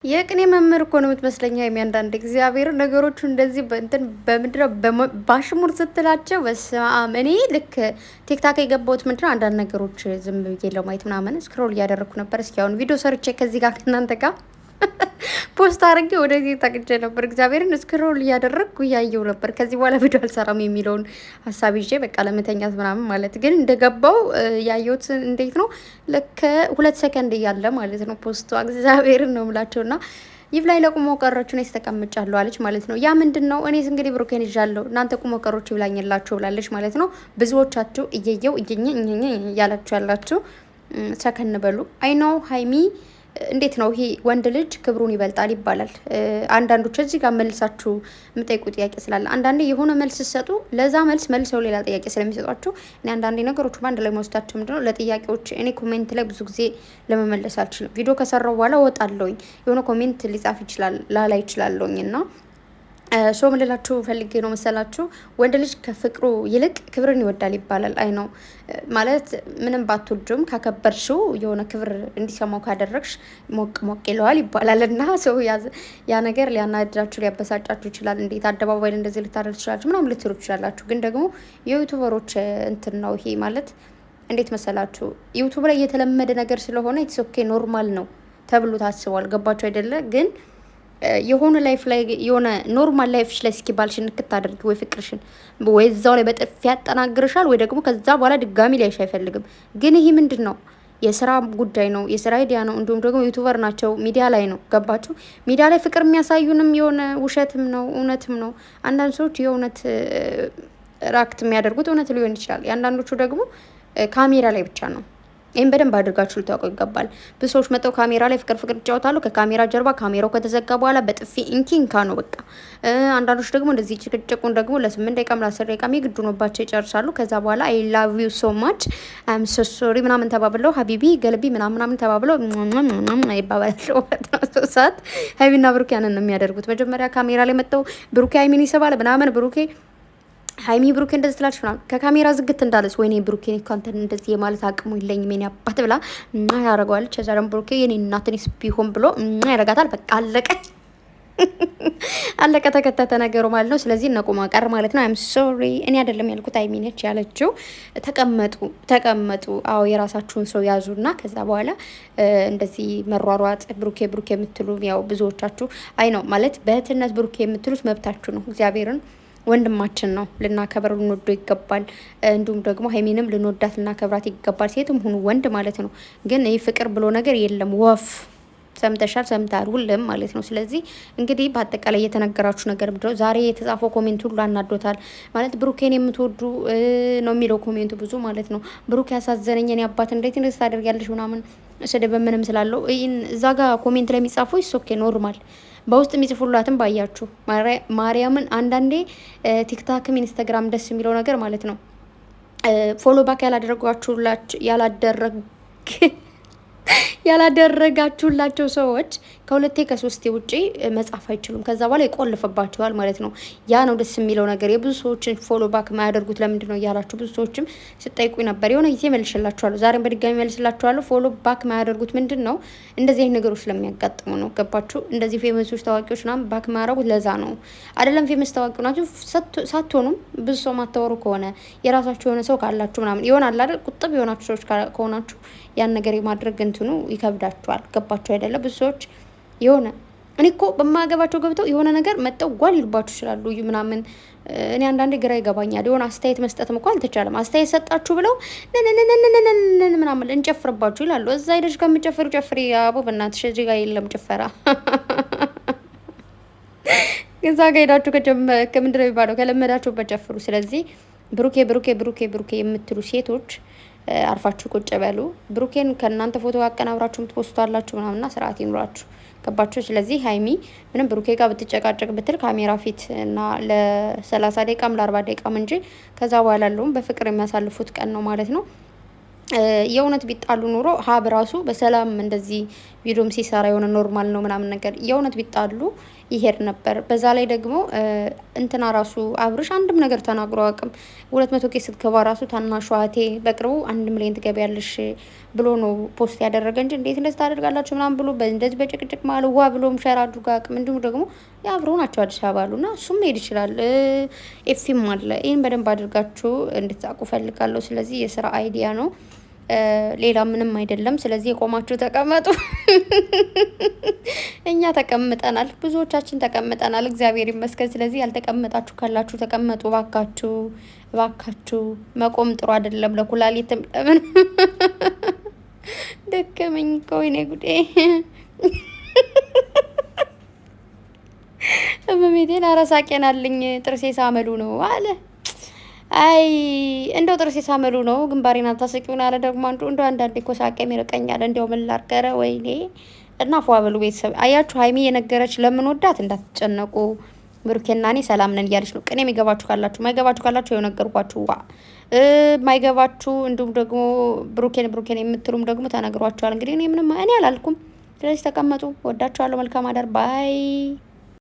የቅኔ መምህር እኮ ነው የምትመስለኝ ሀይሚ። አንዳንድ እግዚአብሔር ነገሮቹ እንደዚህ በእንትን በምድረው ባሽሙር ስትላቸው በስመ አብ። እኔ ልክ ቲክታክ የገባሁት ምንድነው አንዳንድ ነገሮች ዝም ብዬ ለማየት ምናምን ስክሮል እያደረግኩ ነበር። እስኪ አሁን ቪዲዮ ሰርቼ ከዚህ ጋር ከእናንተ ጋር ፖስት አድርጌ ወደዚህ ታቅጄ ነበር። እግዚአብሔርን ስክሮል እያደረግኩ እያየው ነበር። ከዚህ በኋላ ቪዲዮ አልሰራም የሚለውን ሀሳብ ይዤ በቃ ለመተኛት ምናምን ማለት ግን እንደገባው ያየሁት እንዴት ነው ልክ 2 ሰከንድ እያለ ማለት ነው ፖስቷ። እግዚአብሔርን ነው የምላቸው እና ይብ ላይ ለቁሞ ቀሮች ነው ተቀምጫለሁ አለች ማለት ነው። ያ ምንድነው? እኔስ እንግዲህ ብሩኬን ይዣለሁ እናንተ ቁሞ ቀሮች ይብላኝላችሁ ብላለች ማለት ነው። ብዙዎቻችሁ እየየው እየኘ ያላችሁ ያላችሁ ሰከን በሉ። አይ ኖ ሀይሚ እንዴት ነው ይሄ ወንድ ልጅ ክብሩን ይበልጣል ይባላል። አንዳንዶች እዚህ ጋር መልሳችሁ የምጠይቁ ጥያቄ ስላለ አንዳንዴ የሆነ መልስ ሲሰጡ ለዛ መልስ መልሰው ሌላ ጥያቄ ስለሚሰጧችሁ እኔ አንዳንዴ ነገሮች በአንድ ላይ መወስዳቸው ምንድነው ለጥያቄዎች እኔ ኮሜንት ላይ ብዙ ጊዜ ለመመለስ አልችልም። ቪዲዮ ከሰራው በኋላ እወጣለሁኝ። የሆነ ኮሜንት ሊጻፍ ይችላል ላላ ይችላለሁኝ እና ሶ ምን ልላችሁ ፈልጌ ነው መሰላችሁ፣ ወንድ ልጅ ከፍቅሩ ይልቅ ክብርን ይወዳል ይባላል። አይ ነው ማለት ምንም ባትወጂውም ካከበርሽው የሆነ ክብር እንዲሰማው ካደረግሽ ሞቅ ሞቅ ይለዋል ይባላል እና ሰው ያ ነገር ሊያናድዳችሁ ሊያበሳጫችሁ ይችላል። እንዴት አደባባይ ላይ እንደዚህ ልታደርግ ትችላላችሁ ምናምን ልትሉ ትችላላችሁ። ግን ደግሞ የዩቱበሮች እንትን ነው ይሄ ማለት እንዴት መሰላችሁ፣ ዩቱብ ላይ የተለመደ ነገር ስለሆነ ኢትስ ኦኬ ኖርማል ነው ተብሎ ታስቧል። ገባችሁ አይደለ? ግን የሆነ ላይፍ ላይ የሆነ ኖርማል ላይፍሽ ላይ እስኪ ባልሽን ንክት አድርጊ ወይ ፍቅርሽን ወይ እዛው ላይ በጥፊ ያጠናግርሻል ወይ ደግሞ ከዛ በኋላ ድጋሚ ላይሽ አይፈልግም። ግን ይሄ ምንድን ነው? የስራ ጉዳይ ነው፣ የስራ አይዲያ ነው። እንዲሁም ደግሞ ዩቱበር ናቸው፣ ሚዲያ ላይ ነው። ገባችሁ? ሚዲያ ላይ ፍቅር የሚያሳዩንም የሆነ ውሸትም ነው እውነትም ነው። አንዳንድ ሰዎች የእውነት ራክት የሚያደርጉት እውነት ሊሆን ይችላል። የአንዳንዶቹ ደግሞ ካሜራ ላይ ብቻ ነው። ይህም በደንብ አድርጋችሁ ልታውቁ ይገባል። ብዙ ሰዎች መጠው ካሜራ ላይ ፍቅር ይጫወታሉ። ከካሜራ ጀርባ ካሜራው ከተዘጋ በኋላ በጥፊ ኢንኪንካ ነው በቃ። አንዳንዶች ደግሞ እንደዚህ ጭቅጭቁን ደግሞ ለ8 ደቂቃም ለ10 ደቂቃም የግድ ሆኖባቸው ይጨርሳሉ። ከዛ በኋላ አይ ላቭ ዩ ሶ ማች አም ሶ ሶሪ ምናምን ተባብለው ሀቢቢ ገልቢ ምናምን ተባብለው ይባባላሉ። ሰዓት ሀይሚና ብሩኬ ያንን ነው የሚያደርጉት። መጀመሪያ ካሜራ ላይ መጠው ብሩኬ ሀይሚን ይሰባል ምናምን ብሩኬ ሀይሚ ብሩኬ እንደዚህ ትላለች ምናምን ከካሜራ ዝግት እንዳለች ወይኔ ብሩኬ ካንተን እንደዚህ የማለት አቅሙ የለኝም የኔ አባት ብላ ያደርገዋለች። ከዛ ደግሞ ብሩኬ የኔ እናትንስ ቢሆን ብሎ ያደርጋታል። በቃ አለቀ አለቀ ተከተተ ነገሩ ማለት ነው። ስለዚህ እነቁማ ቀር ማለት ነው። አይም ሶሪ እኔ አይደለም ያልኩት ሀይሚ ነች ያለችው። ተቀመጡ። አዎ የራሳችሁን ሰው ያዙና ከዛ በኋላ እንደዚህ መሯሯጥ ብሩኬ የምትሉ ያው ብዙዎቻችሁ አይ ነው ማለት በእህትነት ብሩኬ የምትሉት መብታችሁ ነው። እግዚአብሔርን ወንድማችን ነው፣ ልናከብር ልንወደው ይገባል። እንዲሁም ደግሞ ሀይሚንም ልንወዳት ልናከብራት ይገባል። ሴትም ሁኑ ወንድ ማለት ነው። ግን ይህ ፍቅር ብሎ ነገር የለም። ወፍ ሰምተሃል ሁሉም ማለት ነው። ስለዚህ እንግዲህ በአጠቃላይ የተነገራችሁ ነገር ምንድነው? ዛሬ የተጻፈው ኮሜንት ሁሉ አናዶታል ማለት ብሩኬን የምትወዱ ነው የሚለው ኮሜንቱ ብዙ ማለት ነው። ብሩኬ ያሳዘነኝ እኔ አባት እንዴት እንደዚህ ታደርጊያለሽ ምናምን ስድብ ምንም ስላለው እዛ ጋር ኮሜንት ላይ የሚጻፈው ኦኬ ኖርማል በውስጥ የሚጽፉላትን ባያችሁ ማርያምን። አንዳንዴ ቲክታክም ኢንስታግራም ደስ የሚለው ነገር ማለት ነው ፎሎ ባክ ያላደረጋችሁላቸው ሰዎች ከሁለቴ ከሶስቴ ውጪ መጻፍ አይችሉም። ከዛ በኋላ ይቆልፍባቸዋል ማለት ነው። ያ ነው ደስ የሚለው ነገር። የብዙ ሰዎችን ፎሎ ባክ ማያደርጉት ለምንድን ነው እያላችሁ ብዙ ሰዎችም ስጠይቁኝ ነበር። የሆነ ጊዜ መልሽላችኋለሁ፣ ዛሬም በድጋሚ መልስላችኋለሁ። ፎሎ ባክ ማያደርጉት ምንድን ነው? እንደዚህ አይነት ነገሮች ስለሚያጋጥሙ ነው። ገባችሁ? እንደዚህ ፌመሶች ታዋቂዎች ናም ባክ ማያደርጉት ለዛ ነው። አይደለም ፌመስ ታዋቂ ናችሁ ሳትሆኑም ብዙ ሰው ማታወሩ ከሆነ የራሳችሁ የሆነ ሰው ካላችሁ ምናምን ይሆናል አይደል? ቁጥብ የሆናችሁ ሰዎች ከሆናችሁ ያን ነገር የማድረግ እንትኑ ይከብዳችኋል። ገባችሁ አይደለ? ብዙ ሰዎች የሆነ እኔ እኮ በማገባቸው ገብተው የሆነ ነገር መጠው ጓል ይልባችሁ ይችላሉ ምናምን። እኔ አንዳንዴ ግራ ይገባኛል። የሆነ አስተያየት መስጠትም እኮ አልተቻለም። አስተያየት ሰጣችሁ ብለው ምናምን እንጨፍርባችሁ ይላሉ። እዛ ሄደሽ ጨፍሪ አቦ በእናትሽ እዚህ ጋር የለም ጭፈራ። እዛ ጋር ሄዳችሁ ከምንድን ነው የሚባለው ከለመዳችሁበት ጨፍሩ። ስለዚህ ብሩኬ የምትሉ ሴቶች አርፋችሁ ቁጭ በሉ። ብሩኬን ከእናንተ ፎቶ አቀናብራችሁ የምትፖስቷላችሁ ምናምንና ስርዓት ይኑራችሁ። ገባችሁ? ስለዚህ ሀይሚ ምንም ብሩኬ ጋር ብትጨቃጨቅ ብትል ካሜራ ፊት እና ለ30 ደቂቃም ለ40 ደቂቃም እንጂ ከዛ በኋላ ያለውም በፍቅር የሚያሳልፉት ቀን ነው ማለት ነው። የእውነት ቢጣሉ ኑሮ ሀብ ራሱ በሰላም እንደዚህ ቪዲዮም ሲሰራ የሆነ ኖርማል ነው ምናምን ነገር የእውነት ቢጣሉ ይሄድ ነበር። በዛ ላይ ደግሞ እንትና ራሱ አብርሽ አንድም ነገር ተናግሮ አቅም 200 ኬ ስትገባ ራሱ ታናሿ እህቴ በቅርቡ 1 ሚሊዮን ትገቢያለሽ ብሎ ነው ፖስት ያደረገ እንጂ እንዴት እንደዚህ ታደርጋላችሁ ምናምን ብሎ እንደዚህ በጭቅጭቅ ማለ ዋ ብሎም ሸር አድርጎ አቅም እንዲሁም ደግሞ የአብረው ናቸው አዲስ አበባ አሉና እሱም ሄድ ይችላል። ኤፊም አለ። ይህን በደንብ አድርጋችሁ እንድታውቁ ፈልጋለሁ። ስለዚህ የስራ አይዲያ ነው፣ ሌላ ምንም አይደለም። ስለዚህ የቆማችሁ ተቀመጡ። እኛ ተቀምጠናል፣ ብዙዎቻችን ተቀምጠናል፣ እግዚአብሔር ይመስገን። ስለዚህ ያልተቀመጣችሁ ካላችሁ ተቀመጡ ባካችሁ፣ ባካችሁ። መቆም ጥሩ አይደለም ለኩላሊትም ለምን። ደከመኝ እኮ ወይኔ ጉዴ። እመቤቴን አረሳቄን አለኝ። ጥርሴ ሳመሉ ነው አለ። አይ እንደው ጥርሴ ሳመሉ ነው ግንባሬን አታስቂውን አለ። ደግሞ እንደው አንዳንዴ እኮ ሳቄም ይርቀኛል። እንደው ምን ላድርግ? ወይኔ። እና ፏ በሉ ቤተሰብ። አያችሁ ሀይሚ የነገረች ለምን ወዳት እንዳትጨነቁ። ብሩኬና እኔ ሰላም ነን እያለች ነው። ቅኔ የሚገባችሁ ካላችሁ፣ ማይገባችሁ ካላችሁ የነገርኳችሁ ማይገባችሁ እንዲሁም ደግሞ ብሩኬን የምትሉም ደግሞ ተነግሯችኋል። እንግዲህ እኔ ምንም እኔ አላልኩም። ስለዚህ ተቀመጡ። ወዳችኋለሁ። መልካም አዳር ባይ